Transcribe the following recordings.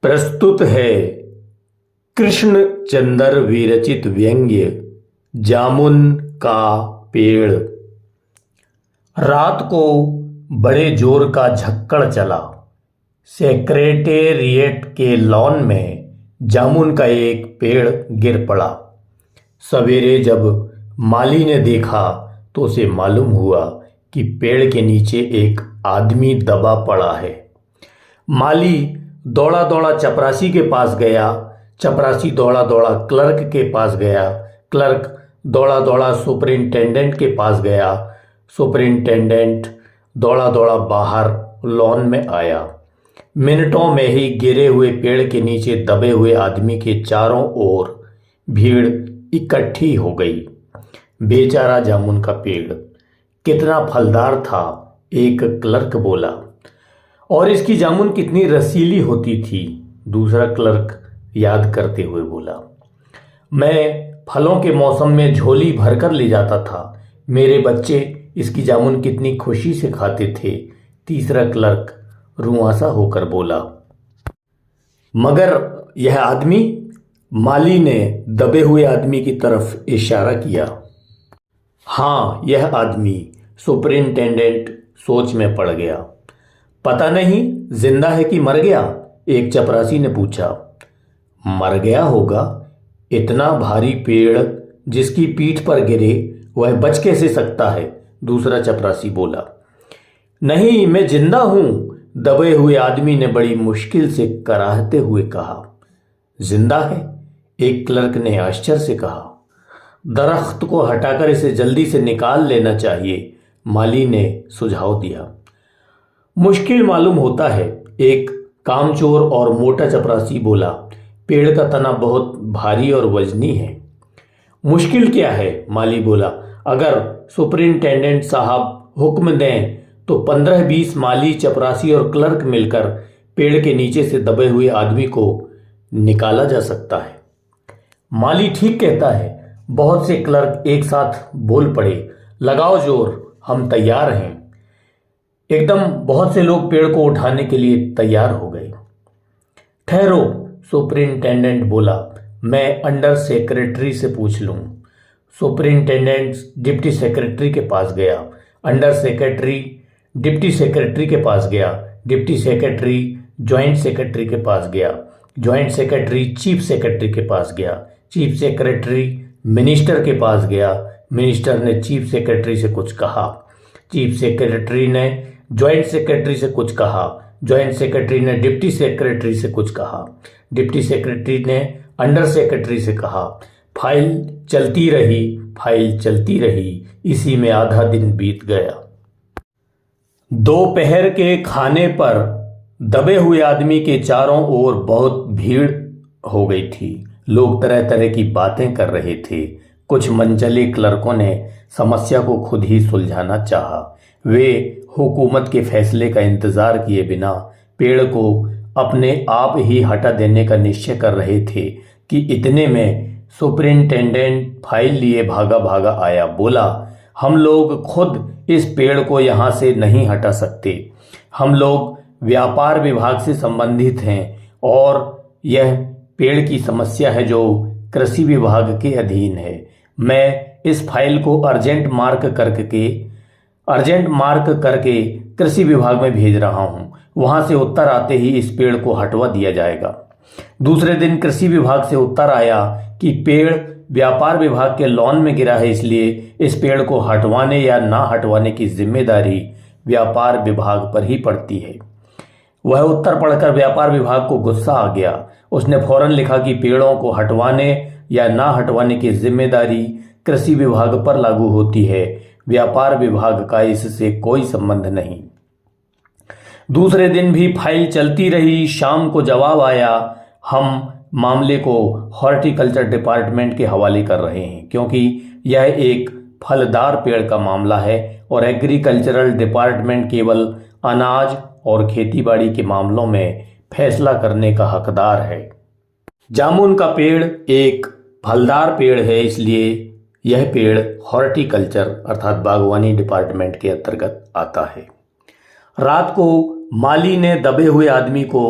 प्रस्तुत है कृष्णचंद्र विरचित व्यंग्य जामुन का पेड़। रात को बड़े जोर का झक्कड़ चला। सेक्रेटेरिएट के लॉन में जामुन का एक पेड़ गिर पड़ा। सवेरे जब माली ने देखा तो उसे मालूम हुआ कि पेड़ के नीचे एक आदमी दबा पड़ा है। माली दौड़ा दौड़ा चपरासी के पास गया। चपरासी दौड़ा दौड़ा क्लर्क के पास गया। क्लर्क दौड़ा दौड़ा सुपरिंटेंडेंट के पास गया। सुपरिंटेंडेंट दौड़ा दौड़ा बाहर लॉन में आया। मिनटों में ही गिरे हुए पेड़ के नीचे दबे हुए आदमी के चारों ओर भीड़ इकट्ठी हो गई। बेचारा जामुन का पेड़ कितना फलदार था, एक क्लर्क बोला। और इसकी जामुन कितनी रसीली होती थी, दूसरा क्लर्क याद करते हुए बोला। मैं फलों के मौसम में झोली भरकर ले जाता था। मेरे बच्चे इसकी जामुन कितनी खुशी से खाते थे, तीसरा क्लर्क रुआंसा होकर बोला। मगर यह आदमी, माली ने दबे हुए आदमी की तरफ इशारा किया। हाँ, यह आदमी, सुपरिंटेंडेंट सोच में पड़ गया। पता नहीं जिंदा है कि मर गया, एक चपरासी ने पूछा। मर गया होगा, इतना भारी पेड़ जिसकी पीठ पर गिरे वह बच कैसे सकता है, दूसरा चपरासी बोला। नहीं, मैं जिंदा हूं, दबे हुए आदमी ने बड़ी मुश्किल से कराहते हुए कहा। जिंदा है, एक क्लर्क ने आश्चर्य से कहा। दरख्त को हटाकर इसे जल्दी से निकाल लेना चाहिए, माली ने सुझाव दिया। मुश्किल मालूम होता है, एक कामचोर और मोटा चपरासी बोला। पेड़ का तना बहुत भारी और वजनी है। मुश्किल क्या है, माली बोला। अगर सुपरिंटेंडेंट साहब हुक्म दें तो 15-20 माली, चपरासी और क्लर्क मिलकर पेड़ के नीचे से दबे हुए आदमी को निकाला जा सकता है। माली ठीक कहता है, बहुत से क्लर्क एक साथ बोल पड़े। लगाओ जोर, हम तैयार हैं। एकदम बहुत से लोग पेड़ को उठाने के लिए तैयार हो गए। ठहरो, सुपरिंटेंडेंट बोला, मैं अंडर सेक्रेटरी से पूछ लूं। सुपरिंटेंडेंट डिप्टी सेक्रेटरी के पास गया। अंडर सेक्रेटरी डिप्टी सेक्रेटरी के पास गया। डिप्टी सेक्रेटरी जॉइंट सेक्रेटरी के पास गया। जॉइंट सेक्रेटरी चीफ सेक्रेटरी के पास गया। चीफ सेक्रेटरी मिनिस्टर के पास गया। मिनिस्टर ने चीफ सेक्रेटरी से कुछ कहा। चीफ सेक्रेटरी ने जॉइंट सेक्रेटरी से कुछ कहा। जॉइंट सेक्रेटरी ने डिप्टी सेक्रेटरी से कुछ कहा। डिप्टी सेक्रेटरी ने अंडर सेक्रेटरी से कहा। फाइल चलती रही, फाइल चलती रही। इसी में आधा दिन बीत गया। दोपहर के खाने पर दबे हुए आदमी के चारों ओर बहुत भीड़ हो गई थी। लोग तरह तरह की बातें कर रहे थे। कुछ मनचले क्लर्कों ने समस्या को खुद ही सुलझाना चाहा। वे हुकूमत के फैसले का इंतजार किए बिना पेड़ को अपने आप ही हटा देने का निश्चय कर रहे थे कि इतने में सुपरिंटेंडेंट फाइल लिए भागा भागा आया। बोला, हम लोग खुद इस पेड़ को यहाँ से नहीं हटा सकते। हम लोग व्यापार विभाग से संबंधित हैं और यह पेड़ की समस्या है जो कृषि विभाग के अधीन है। मैं इस फाइल को अर्जेंट मार्क करके कृषि विभाग में भेज रहा हूं। वहां से उत्तर आते ही इस पेड़ को हटवा दिया जाएगा। दूसरे दिन कृषि विभाग से उत्तर आया कि पेड़ व्यापार विभाग के लॉन में गिरा है, इसलिए इस पेड़ को हटवाने या ना हटवाने की जिम्मेदारी व्यापार विभाग पर ही पड़ती है। वह उत्तर पढ़कर व्यापार विभाग को गुस्सा आ गया। उसने फौरन लिखा कि पेड़ों को हटवाने या ना हटवाने की जिम्मेदारी कृषि विभाग पर लागू होती है, व्यापार विभाग का इससे कोई संबंध नहीं। दूसरे दिन भी फाइल चलती रही। शाम को जवाब आया, हम मामले को हॉर्टिकल्चर डिपार्टमेंट के हवाले कर रहे हैं क्योंकि यह एक फलदार पेड़ का मामला है और एग्रीकल्चरल डिपार्टमेंट केवल अनाज और खेतीबाड़ी के मामलों में फैसला करने का हकदार है। जामुन का पेड़ एक फलदार पेड़ है, इसलिए यह पेड़ हॉर्टिकल्चर अर्थात बागवानी डिपार्टमेंट के अंतर्गत आता है। रात को माली ने दबे हुए आदमी को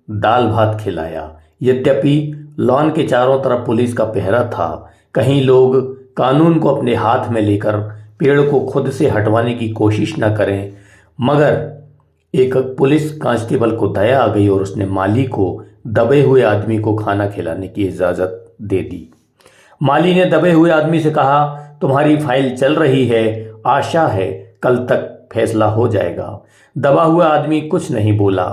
दाल भात खिलाया। यद्यपि लॉन के चारों तरफ पुलिस का पहरा था, कहीं लोग कानून को अपने हाथ में लेकर पेड़ को खुद से हटवाने की कोशिश न करें। मगर एक पुलिस कांस्टेबल को दया आ गई और उसने माली को दबे हुए आदमी को खाना खिलाने की इजाज़त दे दी। माली ने दबे हुए आदमी से कहा, तुम्हारी फाइल चल रही है, आशा है कल तक फैसला हो जाएगा। दबा हुआ आदमी कुछ नहीं बोला।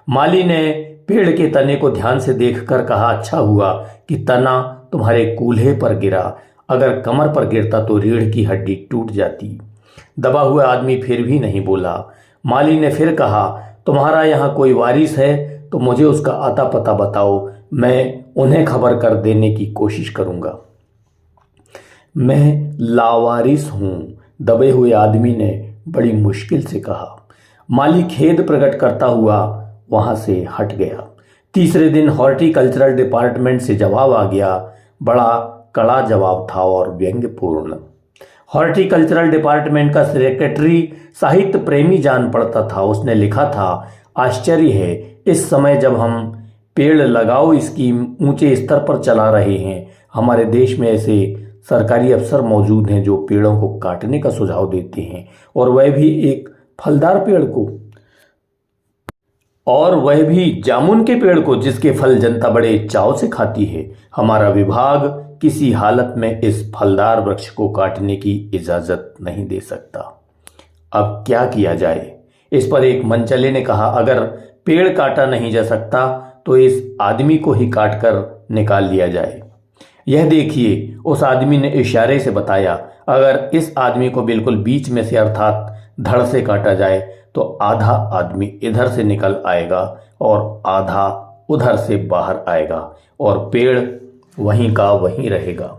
माली ने पेड़ के तने को ध्यान से देखकर कहा, अच्छा हुआ कि तना तुम्हारे कूल्हे पर गिरा, अगर कमर पर गिरता तो रीढ़ की हड्डी टूट जाती। दबा हुआ आदमी फिर भी नहीं बोला। माली ने फिर कहा, तुम्हारा यहाँ कोई वारिस है तो मुझे उसका अता पता बताओ, मैं उन्हें खबर कर देने की कोशिश करूंगा। मैं लावारिस हूं, दबे हुए आदमी ने बड़ी मुश्किल से कहा। माली खेद प्रकट करता हुआ वहां से हट गया। तीसरे दिन हॉर्टिकल्चरल डिपार्टमेंट से जवाब आ गया। बड़ा कड़ा जवाब था और व्यंग्यपूर्ण। हॉर्टिकल्चरल डिपार्टमेंट का सेक्रेटरी साहित्य प्रेमी जान पड़ता था। उसने लिखा था, आश्चर्य है इस समय जब हम पेड़ लगाओ स्कीम ऊंचे स्तर पर चला रहे हैं, हमारे देश में ऐसे सरकारी अफसर मौजूद हैं जो पेड़ों को काटने का सुझाव देते हैं, और वह भी एक फलदार पेड़ को, और वह भी जामुन के पेड़ को जिसके फल जनता बड़े चाव से खाती है। हमारा विभाग किसी हालत में इस फलदार वृक्ष को काटने की इजाजत नहीं दे सकता। अब क्या किया जाए? इस पर एक मनचले ने कहा, अगर पेड़ काटा नहीं जा सकता तो इस आदमी को ही काटकर निकाल लिया जाए। यह देखिए, उस आदमी ने इशारे से बताया, अगर इस आदमी को बिल्कुल बीच में से अर्थात धड़ से काटा जाए तो आधा आदमी इधर से निकल आएगा और आधा उधर से बाहर आएगा और पेड़ वहीं का वहीं रहेगा।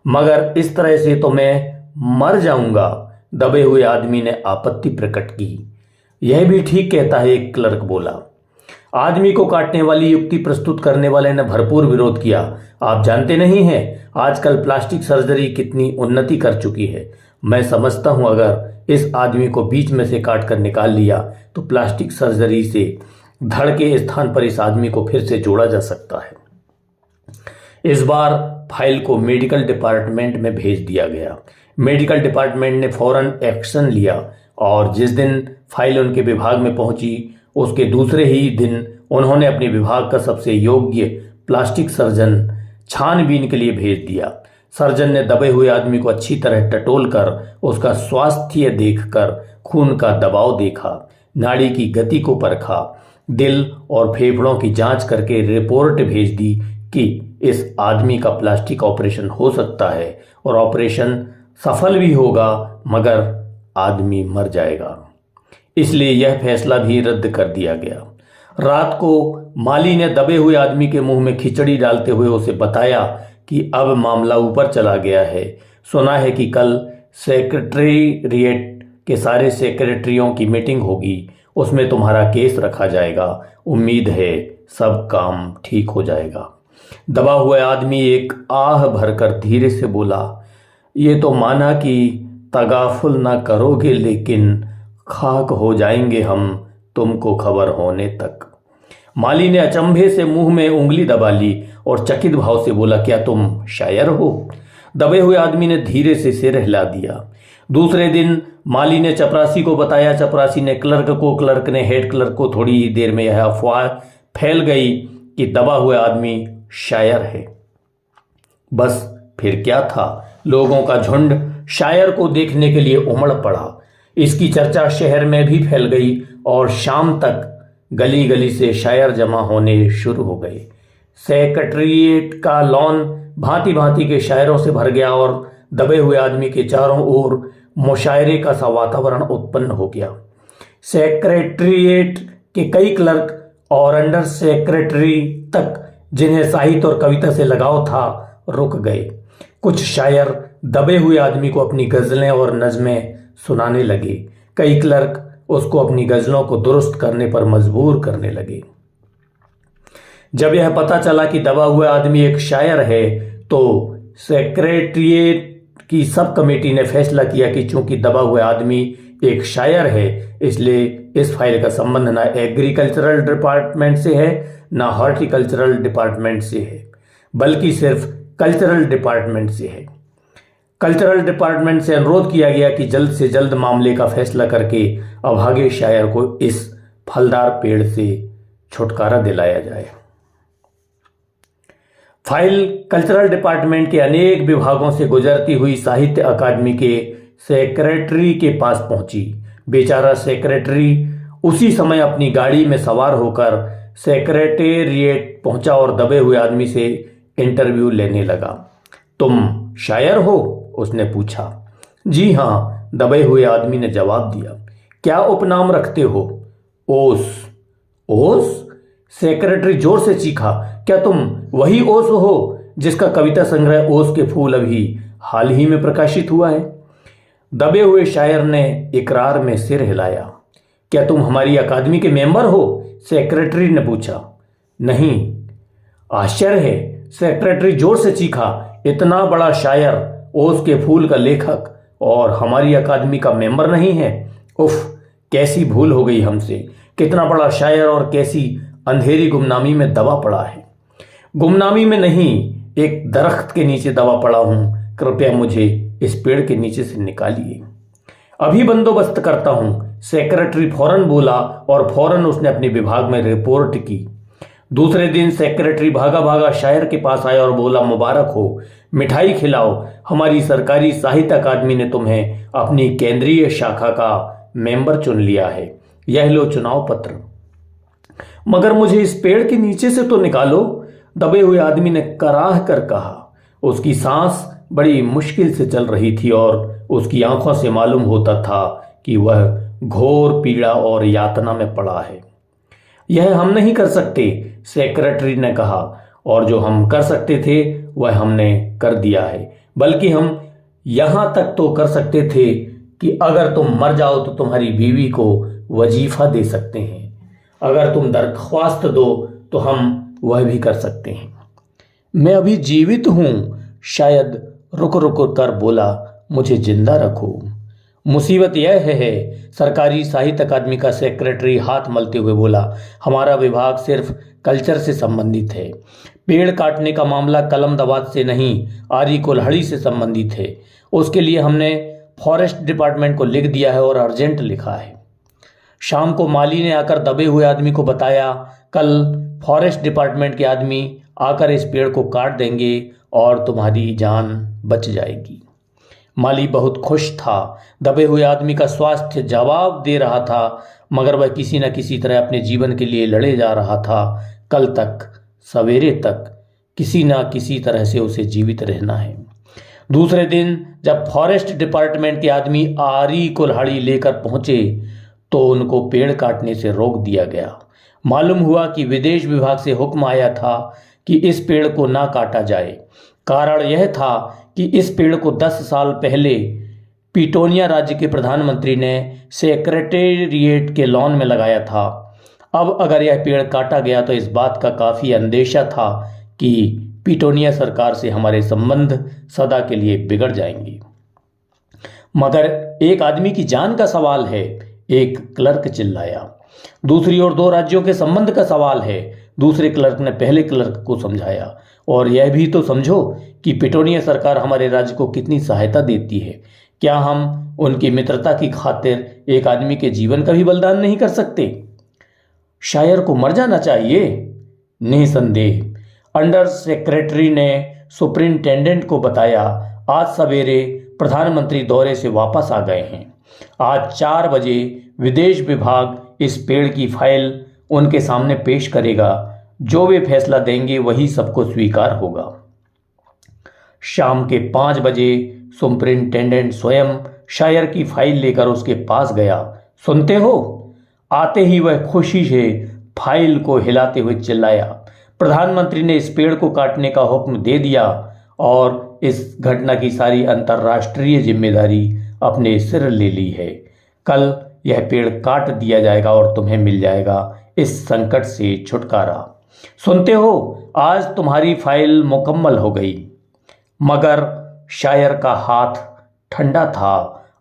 मगर इस तरह से तो मैं मर जाऊंगा, दबे हुए आदमी ने आपत्ति प्रकट की। यह भी ठीक कहता है, एक क्लर्क बोला। आदमी को काटने वाली युक्ति प्रस्तुत करने वाले ने भरपूर विरोध किया। आप जानते नहीं हैं आजकल प्लास्टिक सर्जरी कितनी उन्नति कर चुकी है। मैं समझता हूं अगर इस आदमी को बीच में से काट कर निकाल लिया तो प्लास्टिक सर्जरी से धड़ के स्थान पर इस आदमी को फिर से जोड़ा जा सकता है। इस बार फाइल को मेडिकल डिपार्टमेंट में भेज दिया गया। मेडिकल डिपार्टमेंट ने फौरन एक्शन लिया और जिस दिन फाइल उनके विभाग में पहुंची उसके दूसरे ही दिन उन्होंने अपने विभाग का सबसे योग्य प्लास्टिक सर्जन छानबीन के लिए भेज दिया। सर्जन ने दबे हुए आदमी को अच्छी तरह टटोलकर उसका स्वास्थ्य देखकर खून का दबाव देखा, नाड़ी की गति को परखा, दिल और फेफड़ों की जांच करके रिपोर्ट भेज दी कि इस आदमी का प्लास्टिक ऑपरेशन हो सकता है और ऑपरेशन सफल भी होगा मगर आदमी मर जाएगा। इसलिए यह फैसला भी रद्द कर दिया गया। रात को माली ने दबे हुए आदमी के मुंह में खिचड़ी डालते हुए उसे बताया कि अब मामला ऊपर चला गया है। सुना है कि कल सेक्रेटेरिएट के सारे सेक्रेटरियों की मीटिंग होगी, उसमें तुम्हारा केस रखा जाएगा। उम्मीद है सब काम ठीक हो जाएगा। दबा हुआ आदमी एक आह भरकर धीरे से बोला, ये तो माना कि तगाफुल ना करोगे लेकिन खाक हो जाएंगे हम तुमको खबर होने तक। माली ने अचंभे से मुंह में उंगली दबा ली और चकित भाव से बोला, क्या तुम शायर हो? दबे हुए आदमी ने धीरे से सिर हिला दिया। दूसरे दिन माली ने चपरासी को बताया। चपरासी ने क्लर्क को, क्लर्क ने हेड क्लर्क को। थोड़ी ही देर में यह अफवाह फैल गई कि दबा हुआ आदमी शायर है। बस फिर क्या था, लोगों का झुंड शायर को देखने के लिए उमड़ पड़ा। इसकी चर्चा शहर में भी फैल गई और शाम तक गली गली से शायर जमा होने शुरू हो गए। सेक्रेटेरिएट का लॉन भांति भांति के शायरों से भर गया और दबे हुए आदमी के चारों ओर मुशायरे का सा वातावरण उत्पन्न हो गया। सेक्रेटेरिएट के कई क्लर्क और अंडर सेक्रेटरी तक जिन्हें साहित्य और कविता से लगाव था रुक गए। कुछ शायर दबे हुए आदमी को अपनी गजलें और नज़में सुनाने लगे। कई क्लर्क उसको अपनी गजलों को दुरुस्त करने पर मजबूर करने लगे। जब यह पता चला कि दबा हुआ आदमी एक शायर है तो सेक्रेटेरिएट की सब कमेटी ने फैसला किया कि चूंकि दबा हुआ आदमी एक शायर है इसलिए इस फाइल का संबंध ना एग्रीकल्चरल डिपार्टमेंट से है ना हॉर्टिकल्चरल डिपार्टमेंट से है, बल्कि सिर्फ कल्चरल डिपार्टमेंट से है। कल्चरल डिपार्टमेंट से अनुरोध किया गया कि जल्द से जल्द मामले का फैसला करके अभागे शायर को इस फलदार पेड़ से छुटकारा दिलाया जाए। फाइल कल्चरल डिपार्टमेंट के अनेक विभागों से गुजरती हुई साहित्य अकादमी के सेक्रेटरी के पास पहुंची। बेचारा सेक्रेटरी उसी समय अपनी गाड़ी में सवार होकर सेक्रेटेरिएट पहुंचा और दबे हुए आदमी से इंटरव्यू लेने लगा। तुम शायर हो? उसने पूछा। जी हाँ, दबे हुए आदमी ने जवाब दिया। क्या उपनाम रखते हो? ओस। ओस? सेक्रेटरी जोर से चीखा। क्या तुम वही ओस हो जिसका कविता संग्रह ओस के फूल अभी हाल ही में प्रकाशित हुआ है? दबे हुए शायर ने इकरार में सिर हिलाया। क्या तुम हमारी अकादमी के मेंबर हो? सेक्रेटरी ने पूछा। नहीं। आश्चर्य है, सेक्रेटरी जोर से चीखा। इतना बड़ा शायर, ओस के फूल का लेखक, और हमारी अकादमी का मेंबर नहीं है? उफ, कैसी भूल हो गई हमसे। कितना बड़ा शायर और कैसी अंधेरी गुमनामी में दबा पड़ा है। गुमनामी में नहीं, एक दरख्त के नीचे दबा पड़ा हूं। कृपया मुझे इस पेड़ के नीचे से निकालिए। अभी बंदोबस्त करता हूं, सेक्रेटरी फौरन बोला और फौरन उसने अपने विभाग में रिपोर्ट की। दूसरे दिन सेक्रेटरी भागा भागा शायर के पास आया और बोला, मुबारक हो, मिठाई खिलाओ, हमारी सरकारी साहित्य अकादमी ने तुम्हें अपनी केंद्रीय शाखा का मेंबर चुन लिया है। यह लो चुनाव पत्र। मगर मुझे इस पेड़ के नीचे से तो निकालो, दबे हुए आदमी ने कराह कर कहा। उसकी सांस बड़ी मुश्किल से चल रही थी और उसकी आंखों से मालूम होता था कि वह घोर पीड़ा और यातना में पड़ा है। यह हम नहीं कर सकते, सेक्रेटरी ने कहा, और जो हम कर सकते थे वह हमने कर दिया है। बल्कि हम यहां तक तो कर सकते थे कि अगर तुम मर जाओ तो तुम्हारी बीवी को वजीफा दे सकते हैं। अगर तुम दरख्वास्त दो तो हम वह भी कर सकते हैं। मैं अभी जीवित हूं, शायद रुक रुक कर बोला, मुझे जिंदा रखो। मुसीबत यह है, सरकारी साहित्य अकादमी का सेक्रेटरी हाथ मलते हुए बोला, हमारा विभाग सिर्फ कल्चर से संबंधित है। पेड़ काटने का मामला कलमदाबाद से नहीं, आरी कुल्हाड़ी से संबंधित है। उसके लिए हमने फॉरेस्ट डिपार्टमेंट को लिख दिया है और अर्जेंट लिखा है। शाम को माली ने आकर दबे हुए आदमी को बताया, कल फॉरेस्ट डिपार्टमेंट के आदमी आकर इस पेड़ को काट देंगे और तुम्हारी जान बच जाएगी। माली बहुत खुश था। दबे हुए आदमी का स्वास्थ्य जवाब दे रहा था, मगर वह किसी न किसी तरह अपने जीवन के लिए लड़े जा रहा था। कल तक सवेरे तक किसी न किसी तरह से उसे जीवित रहना है। दूसरे दिन जब फॉरेस्ट डिपार्टमेंट के आदमी आरी कुल्हाड़ी लेकर पहुंचे तो उनको पेड़ काटने से रोक दिया गया। मालूम हुआ कि विदेश विभाग से हुक्म आया था कि इस पेड़ को ना काटा जाए। कारण यह था कि इस पेड़ को 10 साल पहले पिटोनिया राज्य के प्रधानमंत्री ने सेक्रेटेरिएट के लॉन में लगाया था। अब अगर यह पेड़ काटा गया तो इस बात का काफ़ी अंदेशा था कि पिटोनिया सरकार से हमारे संबंध सदा के लिए बिगड़ जाएंगे। मगर एक आदमी की जान का सवाल है, एक क्लर्क चिल्लाया। दूसरी ओर 2 राज्यों के संबंध का सवाल है, दूसरे क्लर्क ने पहले क्लर्क को समझाया। और यह भी तो समझो कि पिटोनिया सरकार हमारे राज्य को कितनी सहायता देती है। क्या हम उनकी मित्रता की खातिर एक आदमी के जीवन का भी बलिदान नहीं कर सकते? शायर को मर जाना चाहिए? निसंदेह। अंडर सेक्रेटरी ने सुपरिंटेंडेंट को बताया, आज सवेरे प्रधानमंत्री दौरे से वापस आ गए हैं। आज 4 बजे विदेश विभाग इस पेड़ की फाइल उनके सामने पेश करेगा। जो वे फैसला देंगे वही सबको स्वीकार होगा। शाम के 5 बजे सुपरिंटेंडेंट स्वयं शायर की फाइल लेकर उसके पास गया। सुनते हो? आते ही वह खुशी से फाइल को हिलाते हुए चिल्लाया, प्रधानमंत्री ने इस पेड़ को काटने का हुक्म दे दिया और इस घटना की सारी अंतर्राष्ट्रीय जिम्मेदारी अपने सिर ले ली है। कल यह पेड़ काट दिया जाएगा और तुम्हें मिल जाएगा इस संकट से छुटकारा। सुनते हो? आज तुम्हारी फाइल मुकम्मल हो गई। मगर शायर का हाथ ठंडा था,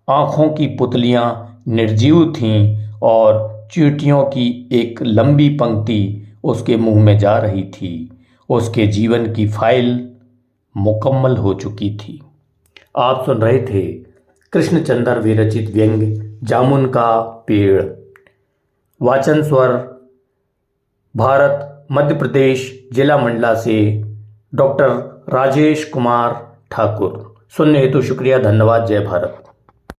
आंखों की पुतलियां निर्जीव थीं और चींटियों की एक लंबी पंक्ति उसके मुंह में जा रही थी। उसके जीवन की फाइल मुकम्मल हो चुकी थी। आप सुन रहे थे कृष्णचंद्र विरचित व्यंग्य जामुन का पेड़। वाचन स्वर भारत मध्य प्रदेश जिला मंडला से डॉक्टर राजेश कुमार ठाकुर। सुनने हेतु शुक्रिया, धन्यवाद। जय भारत।